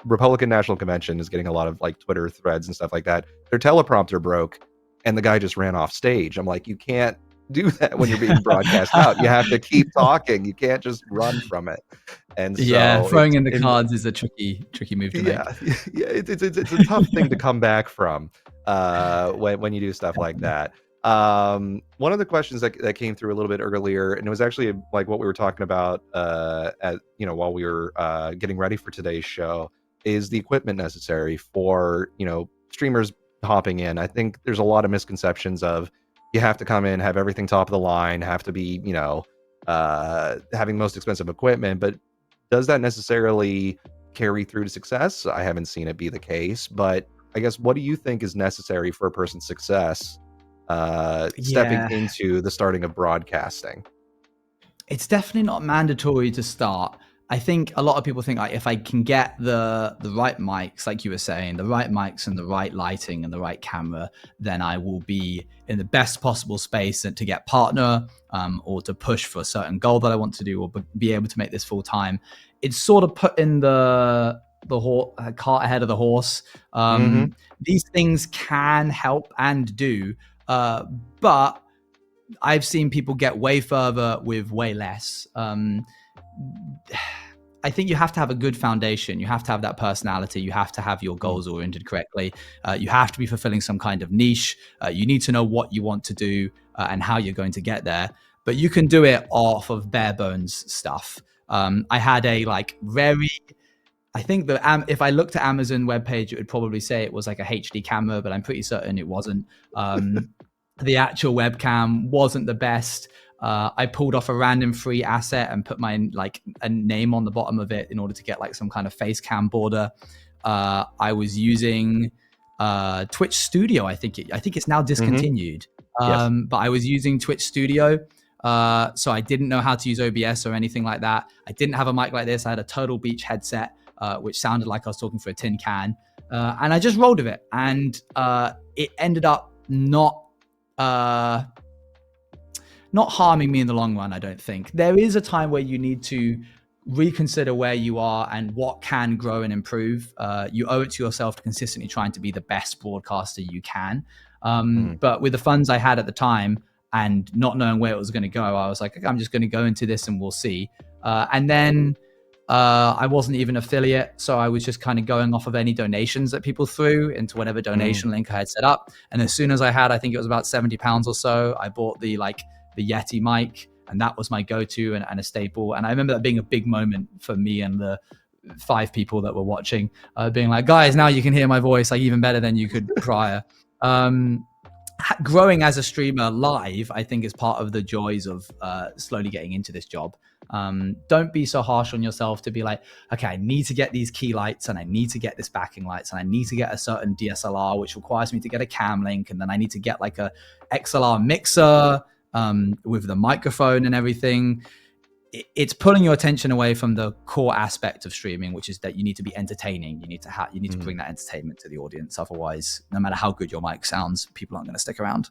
Republican National Convention is getting a lot of like Twitter threads and stuff like that. Their teleprompter broke and the guy just ran off stage. I'm like, you can't do that when you're being broadcast out. You have to keep talking. You can't just run from it. And so throwing in the cards is a tricky move to make. Yeah, it's a tough thing to come back from when you do stuff like that. One of the questions that came through a little bit earlier, and it was actually like what we were talking about while we were getting ready for today's show, is the equipment necessary for streamers hopping in. I think there's a lot of misconceptions of you have to come in, have everything top of the line, have to be having most expensive equipment, but does that necessarily carry through to success? I haven't seen it be the case, but I guess what do you think is necessary for a person's success stepping Yeah, into the starting of broadcasting? it's definitely not mandatory to start. I think a lot of people think like, if I can get the right mics, like you were saying, the right mics and the right lighting and the right camera, then I will be in the best possible space and to get partner or to push for a certain goal that I want to do or be able to make this full time. It's sort of putting the cart ahead of the horse. These things can help and do, but I've seen people get way further with way less. I think you have to have a good foundation. You have to have that personality. You have to have your goals oriented correctly. You have to be fulfilling some kind of niche. You need to know what you want to do and how you're going to get there. But you can do it off of bare bones stuff. I had a I think that if I looked at Amazon webpage, it would probably say it was like a HD camera, but I'm pretty certain it wasn't. The actual webcam wasn't the best. I pulled off a random free asset and put my a name on the bottom of it in order to get like some kind of face cam border. I was using Twitch Studio. I think it's now discontinued. Yes. But I was using Twitch Studio. So I didn't know how to use OBS or anything like that. I didn't have a mic like this. I had a Turtle Beach headset, which sounded like I was talking for a tin can. And I just rolled with it. And it ended up not harming me in the long run, I don't think. There is a time where you need to reconsider where you are and what can grow and improve. You owe it to yourself to consistently trying to be the best broadcaster you can. But with the funds I had at the time and not knowing where it was going to go, I was like, okay, I'm just going to go into this and we'll see. And then I wasn't even affiliate, so I was just kind of going off of any donations that people threw into whatever donation link I had set up. And as soon as I had, I think it was about £70 or so, I bought the Yeti mic, and that was my go-to and a staple. And I remember that being a big moment for me and the 5 people that were watching, being like, guys, now you can hear my voice like even better than you could prior. Growing as a streamer live, I think, is part of the joys of slowly getting into this job. Don't be so harsh on yourself to be like, okay, I need to get these key lights and I need to get this backing lights and I need to get a certain DSLR, which requires me to get a cam link. And then I need to get like a XLR mixer with the microphone and everything. It's pulling your attention away from the core aspect of streaming, which is that you need to be entertaining. You need to bring that entertainment to the audience. Otherwise, no matter how good your mic sounds, people aren't going to stick around.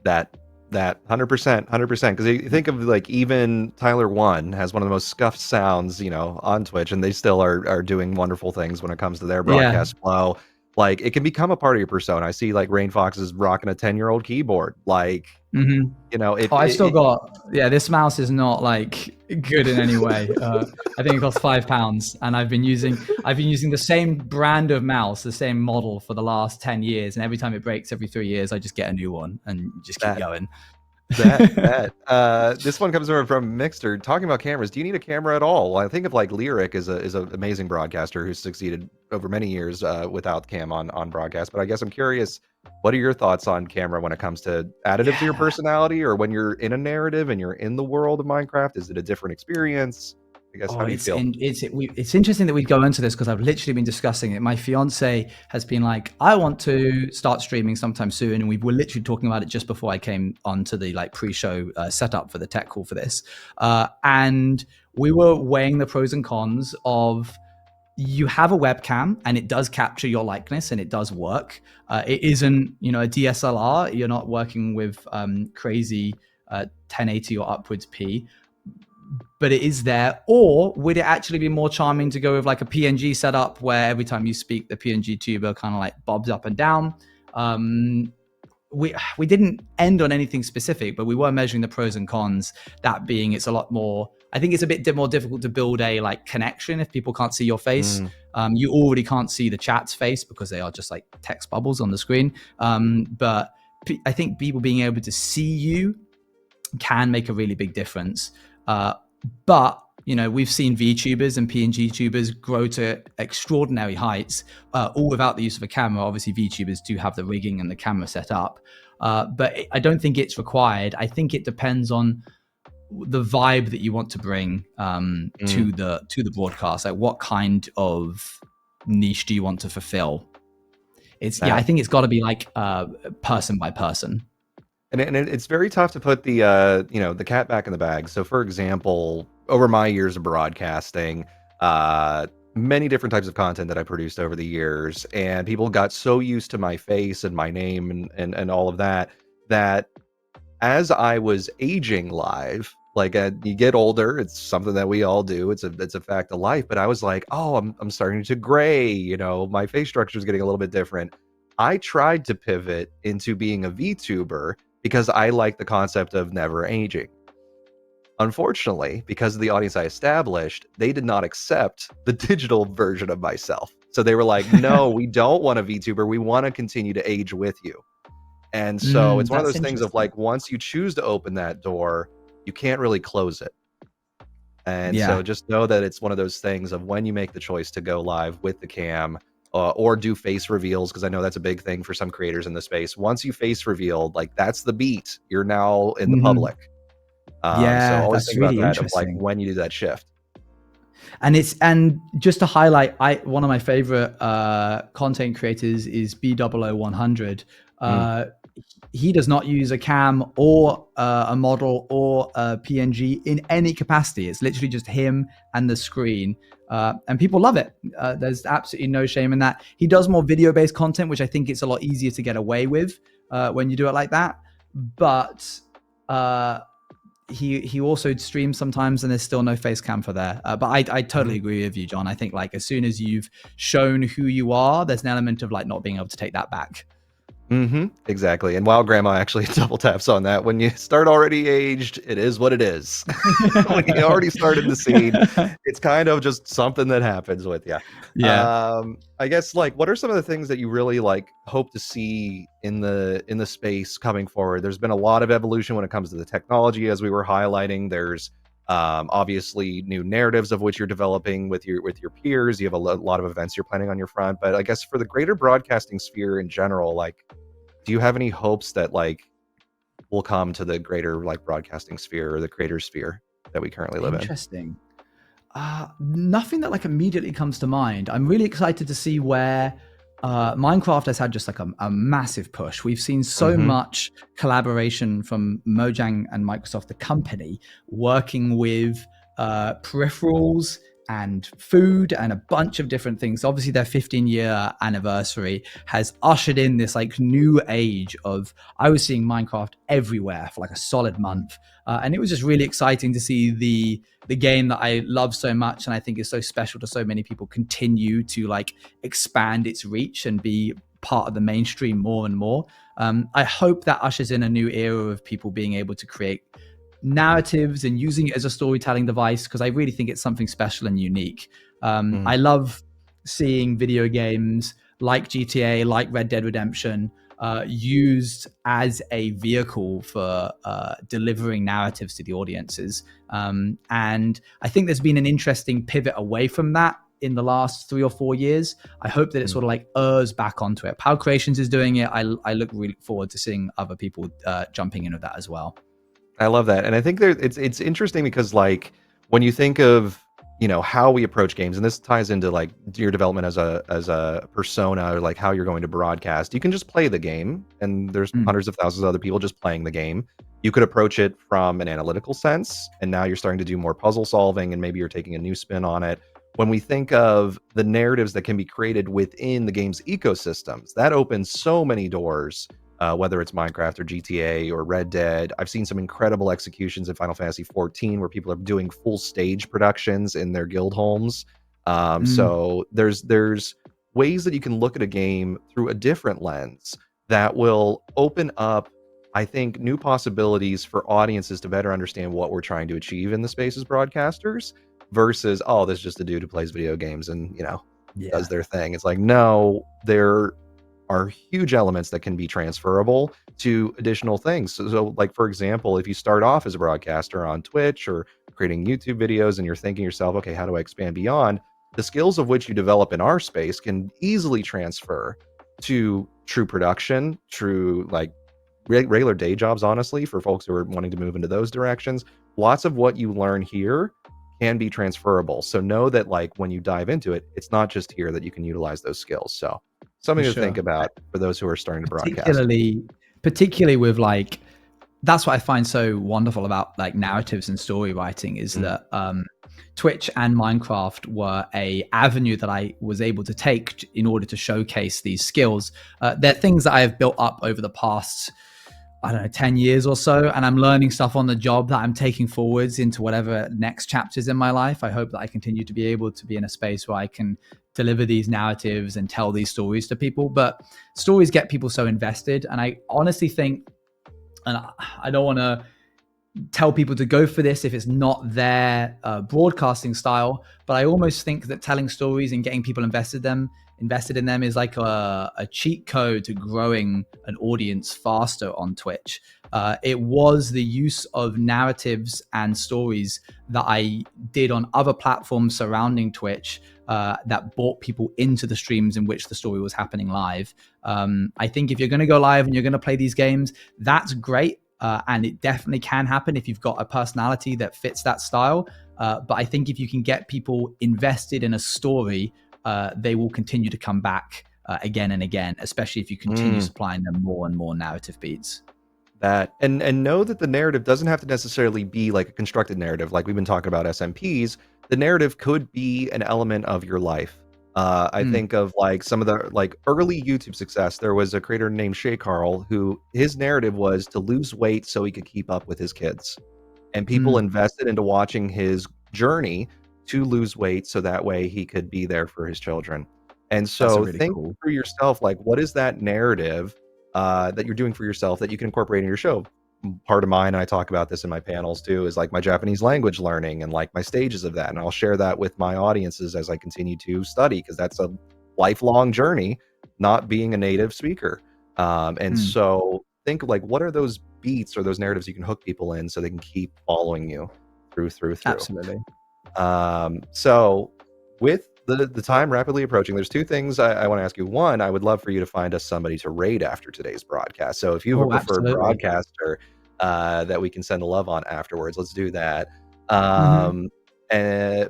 That 100%, because you think of like even Tyler One has one of the most scuffed sounds, on Twitch, and they still are doing wonderful things when it comes to their broadcast flow. Like it can become a part of your persona. I see like Rain Fox is rocking a 10-year-old keyboard. Like, I still got, this mouse is not like good in any way. I think it costs £5, and I've been using the same brand of mouse, the same model for the last 10 years. And every time it breaks every 3 years, I just get a new one and just keep going. This one comes over from Mixter talking about cameras. Do you need a camera at all? Well, I think of like Lyric is an amazing broadcaster who's succeeded over many years without cam on broadcast. But I guess I'm curious, what are your thoughts on camera when it comes to additive to your personality, or when you're in a narrative and you're in the world of Minecraft? Is it a different experience? I guess, how do you feel? It's interesting that we go into this because I've literally been discussing it. My fiance has been like, I want to start streaming sometime soon. And we were literally talking about it just before I came onto the pre-show setup for the tech call for this. And we were weighing the pros and cons of, you have a webcam and it does capture your likeness and it does work. It isn't, a DSLR. You're not working with crazy 1080 or upwards P. But it is there. Or would it actually be more charming to go with like a PNG setup where every time you speak, the PNG tuber kind of like bobs up and down? We didn't end on anything specific, but we were measuring the pros and cons. That being, it's a lot more, I think it's a bit more difficult to build a connection if people can't see your face. You already can't see the chat's face because they are just like text bubbles on the screen. But I think people being able to see you can make a really big difference. But we've seen VTubers and PNG tubers grow to extraordinary heights, all without the use of a camera. Obviously, VTubers do have the rigging and the camera set up, but I don't think it's required. I think it depends on the vibe that you want to bring to the broadcast. Like, what kind of niche do you want to fulfill? I think it's got to be like person by person. And it's very tough to put the the cat back in the bag. So, for example, over my years of broadcasting, many different types of content that I produced over the years, and people got so used to my face and my name and all of that, that as I was aging live, like you get older, it's something that we all do. It's a fact of life. But I was like, oh, I'm starting to gray. My face structure is getting a little bit different. I tried to pivot into being a VTuber because I like the concept of never aging. Unfortunately, because of the audience I established, they did not accept the digital version of myself. So they were like, no, we don't want a VTuber. We want to continue to age with you. And so it's one of those things of like, once you choose to open that door, you can't really close it. And so just know that it's one of those things of when you make the choice to go live with the cam, or do face reveals, because I know that's a big thing for some creators in the space. Once you face revealed, like, that's the beat. You're now in the public. So always think about that, of like when you do that shift. And just to highlight, one of my favorite content creators is B000100. He does not use a cam or a model or a PNG in any capacity. It's literally just him and the screen. And people love it. There's absolutely no shame in that. He does more video-based content, which I think it's a lot easier to get away with when you do it like that. But he also streams sometimes, and there's still no face cam for there. But I totally agree with you, John. I think like as soon as you've shown who you are, there's an element of like not being able to take that back. Exactly. And Wild Grandma actually double taps on that. When you start already aged, it is what it is. When you already started the scene, it's kind of just something that happens with you. I guess, like, what are some of the things that you really like hope to see in the space coming forward? There's been a lot of evolution when it comes to the technology, as we were highlighting. There's obviously new narratives of which you're developing with your peers. You have a lot of events you're planning on your front. But I guess for the greater broadcasting sphere in general, like, do you have any hopes that like will come to the greater like broadcasting sphere or the creator sphere that we currently live in? Interesting. Nothing that like immediately comes to mind. I'm really excited to see where Minecraft has had just like a massive push. We've seen so much collaboration from Mojang and Microsoft, the company, working with peripherals and food and a bunch of different things. Obviously, their 15-year anniversary has ushered in this like new age of, I was seeing Minecraft everywhere for like a solid month. And it was just really exciting to see the game that I love so much and I think is so special to so many people continue to like expand its reach and be part of the mainstream more and more. I hope that ushers in a new era of people being able to create narratives and using it as a storytelling device, because I really think it's something special and unique. I love seeing video games like GTA, like Red Dead Redemption, used as a vehicle for delivering narratives to the audiences. And I think there's been an interesting pivot away from that in the last 3 or 4 years. I hope that it sort of like errs back onto it. Pow Creations is doing it. I look really forward to seeing other people jumping in with that as well. I love that. And I think it's interesting because like when you think of, you know, how we approach games, and this ties into like your development as a persona, or like how you're going to broadcast, you can just play the game and there's hundreds of thousands of other people just playing the game. You could approach it from an analytical sense, and now you're starting to do more puzzle solving and maybe you're taking a new spin on it. When we think of the narratives that can be created within the game's ecosystems, that opens so many doors. Whether it's Minecraft or GTA or Red Dead. I've seen some incredible executions in Final Fantasy 14 where people are doing full stage productions in their guild homes. So there's ways that you can look at a game through a different lens that will open up, I think, new possibilities for audiences to better understand what we're trying to achieve in the space as broadcasters versus, oh, this is just a dude who plays video games and, you know, does their thing. It's like, no, they're are huge elements that can be transferable to additional things. So like, for example, if you start off as a broadcaster on Twitch or creating YouTube videos and you're thinking to yourself, okay, how do I expand beyond? The skills of which you develop in our space can easily transfer to true production, true like regular day jobs, honestly, for folks who are wanting to move into those directions. Lots of what you learn here can be transferable. So know that like when you dive into it, it's not just here that you can utilize those skills. So For something to think sure. about for those who are starting to broadcast. Particularly with like, that's what I find so wonderful about like narratives and story writing is that Twitch and Minecraft were a avenue that I was able to take in order to showcase these skills. They're things that I have built up over the past, I don't know, 10 years or so. And I'm learning stuff on the job that I'm taking forwards into whatever next chapters in my life. I hope that I continue to be able to be in a space where I can deliver these narratives and tell these stories to people. But stories get people so invested. And I honestly think, and I don't want to tell people to go for this if it's not their broadcasting style, but I almost think that telling stories and getting people invested in them is like a cheat code to growing an audience faster on Twitch. It was the use of narratives and stories that I did on other platforms surrounding Twitch that brought people into the streams in which the story was happening live. I think if you're going to go live and you're going to play these games, that's great. And it definitely can happen if you've got a personality that fits that style. But I think if you can get people invested in a story, they will continue to come back again and again, especially if you continue supplying them more and more narrative beats. That and know that the narrative doesn't have to necessarily be like a constructed narrative, like we've been talking about SMPs. The narrative could be an element of your life. I think of like some of the like early YouTube success. There was a creator named Shay Carl who his narrative was to lose weight so he could keep up with his kids, and people invested into watching his journey to lose weight so that way he could be there for his children. And so Really think cool. through yourself, like what is that narrative that you're doing for yourself that you can incorporate in your show? Part of mine, and I talk about this in my panels too, is like my Japanese language learning and like my stages of that. And I'll share that with my audiences as I continue to study, because that's a lifelong journey, not being a native speaker. And so think like, what are those beats or those narratives you can hook people in so they can keep following you through. Absolutely. So with the time rapidly approaching, there's two things I want to ask you. One, I would love for you to find us somebody to raid after today's broadcast. So if you have a preferred broadcaster that we can send the love on afterwards, let's do that.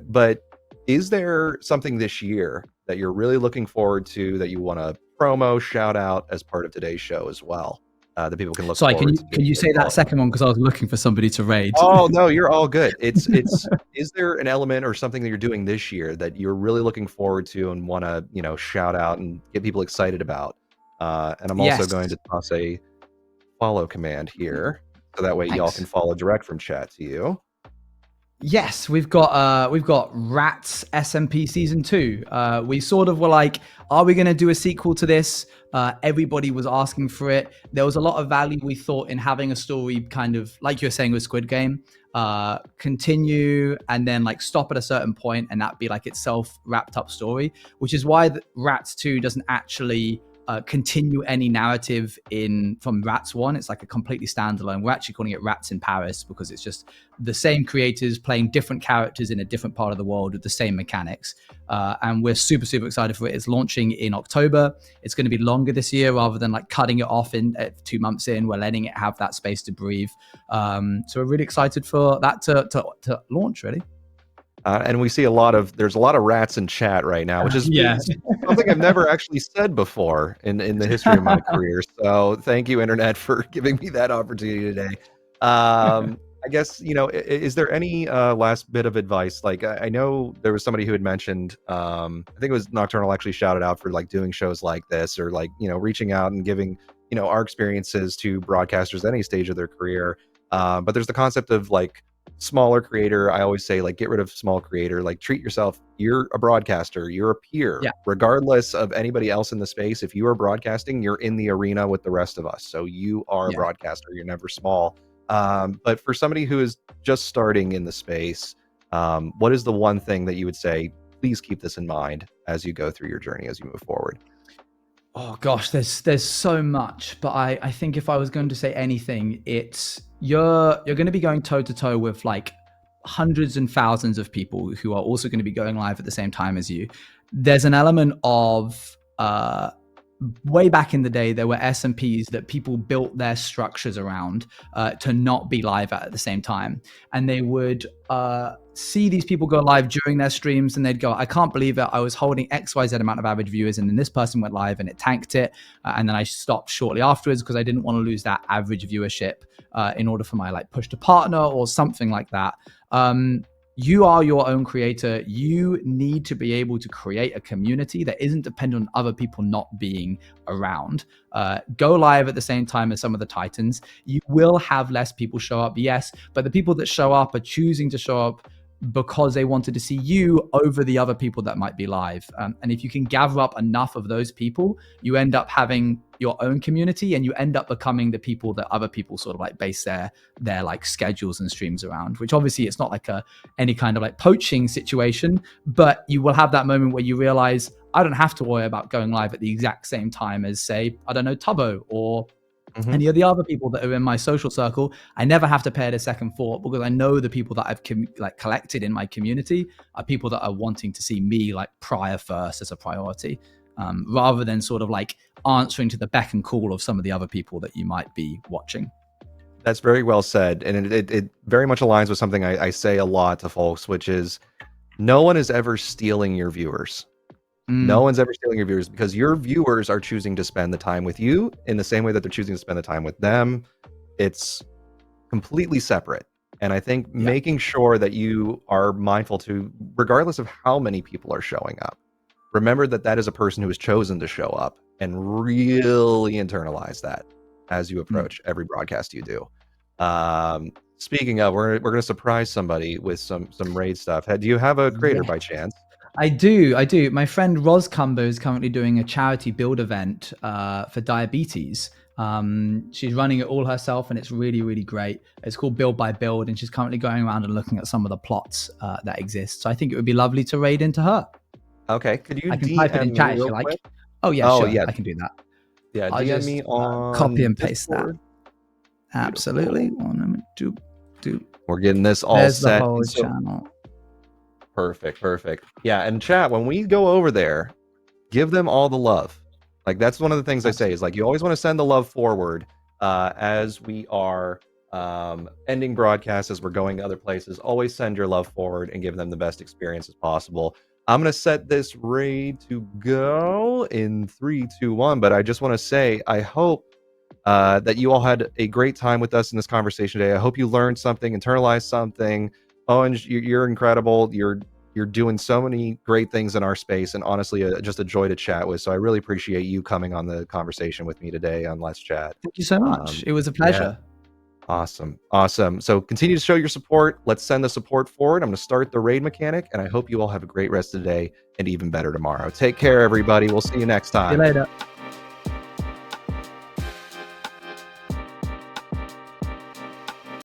But is there something this year that you're really looking forward to that you want to promo, shout out as part of today's show as well, that people can look forward to? Can you say that second one, because I was looking for somebody to raid? Oh no, you're all good. It's is there an element or something that you're doing this year that you're really looking forward to and want to, you know, shout out and get people excited about? And I'm also going to toss a follow command here, so that way y'all can follow direct from chat to you. Yes, we've got Rats SMP season 2. We sort of were like, are we going to do a sequel to this? Everybody was asking for it. There was a lot of value, we thought, in having a story kind of like you're saying with Squid Game, continue and then like stop at a certain point and that be like its self wrapped up story, which is why Rats 2 doesn't actually continue any narrative from Rats 1. It's like a completely standalone. We're actually calling it Rats in Paris because it's just the same creators playing different characters in a different part of the world with the same mechanics. And we're super, super excited for it. It's launching in October. It's going to be longer this year rather than like cutting it off in 2 months in. We're letting it have that space to breathe. So we're really excited for that to launch, really. And we see there's a lot of rats in chat right now, which is something I've never actually said before in the history of my career. So thank you, internet, for giving me that opportunity today. I guess, you know, is there any last bit of advice? Like, I know there was somebody who had mentioned, I think it was Nocturnal actually shouted out for like doing shows like this, or like, you know, reaching out and giving, you know, our experiences to broadcasters at any stage of their career. But there's the concept of like, smaller creator. I always say, like, get rid of small creator, like treat yourself. You're a broadcaster, you're a peer, regardless of anybody else in the space. If you are broadcasting, you're in the arena with the rest of us. So you are a broadcaster, you're never small. But for somebody who is just starting in the space, what is the one thing that you would say, please keep this in mind as you go through your journey, as you move forward? Oh gosh, there's so much, but I think if I was going to say anything, it's you're going to be going toe to toe with like hundreds and thousands of people who are also going to be going live at the same time as you. There's an element of way back in the day, there were SMPs that people built their structures around to not be live at the same time. And they would see these people go live during their streams and they'd go, I can't believe it. I was holding XYZ amount of average viewers and then this person went live and it tanked it. And then I stopped shortly afterwards because I didn't want to lose that average viewership in order for my like push to partner or something like that. You are your own creator. You need to be able to create a community that isn't dependent on other people not being around. Go live at the same time as some of the titans. You will have less people show up, yes, but the people that show up are choosing to show up because they wanted to see you over the other people that might be live. And if you can gather up enough of those people, you end up having your own community and you end up becoming the people that other people sort of like base their like schedules and streams around, which obviously it's not like any kind of like poaching situation, but you will have that moment where you realize I don't have to worry about going live at the exact same time as, say, I don't know, Tubbo or any of the other people that are in my social circle. I never have to pay it a second thought because I know the people that I've collected in my community are people that are wanting to see me like prior first as a priority, rather than sort of like answering to the beck and call of some of the other people that you might be watching. That's very well said. And it very much aligns with something I say a lot to folks, which is no one is ever stealing your viewers. No one's ever stealing your viewers because your viewers are choosing to spend the time with you in the same way that they're choosing to spend the time with them. It's completely separate. And I think making sure that you are mindful to, regardless of how many people are showing up, remember that that is a person who has chosen to show up and really internalize that as you approach every broadcast you do. Speaking of, we're going to surprise somebody with some raid stuff. Do you have a creator by chance? I do. My friend Roz Cumber is currently doing a charity build event for diabetes. She's running it all herself and it's really, really great. It's called Build by Build and she's currently going around and looking at some of the plots that exist. So I think it would be lovely to raid into her. Okay. Could you I can type it in chat if you like. Oh, yeah, sure. Yeah. I can do that. Yeah, I'll DM just, me on copy and paste Discord. That. Absolutely. We're getting this all There's set. The whole channel. Perfect. Yeah, and chat, when we go over there, give them all the love. Like, that's one of the things I say is like, you always want to send the love forward as we are ending broadcasts, as we're going to other places. Always send your love forward and give them the best experience as possible. I'm going to set this raid to go in 3, 2, 1, but I just want to say, I hope that you all had a great time with us in this conversation today. I hope you learned something, internalized something. Owen, you're incredible. You're doing so many great things in our space, and honestly, just a joy to chat with. So I really appreciate you coming on the conversation with me today on Let's Chat. Thank you so much. It was a pleasure. Yeah. Awesome. So continue to show your support. Let's send the support forward. I'm going to start the raid mechanic, and I hope you all have a great rest of the day and even better tomorrow. Take care, everybody. We'll see you next time. See you later.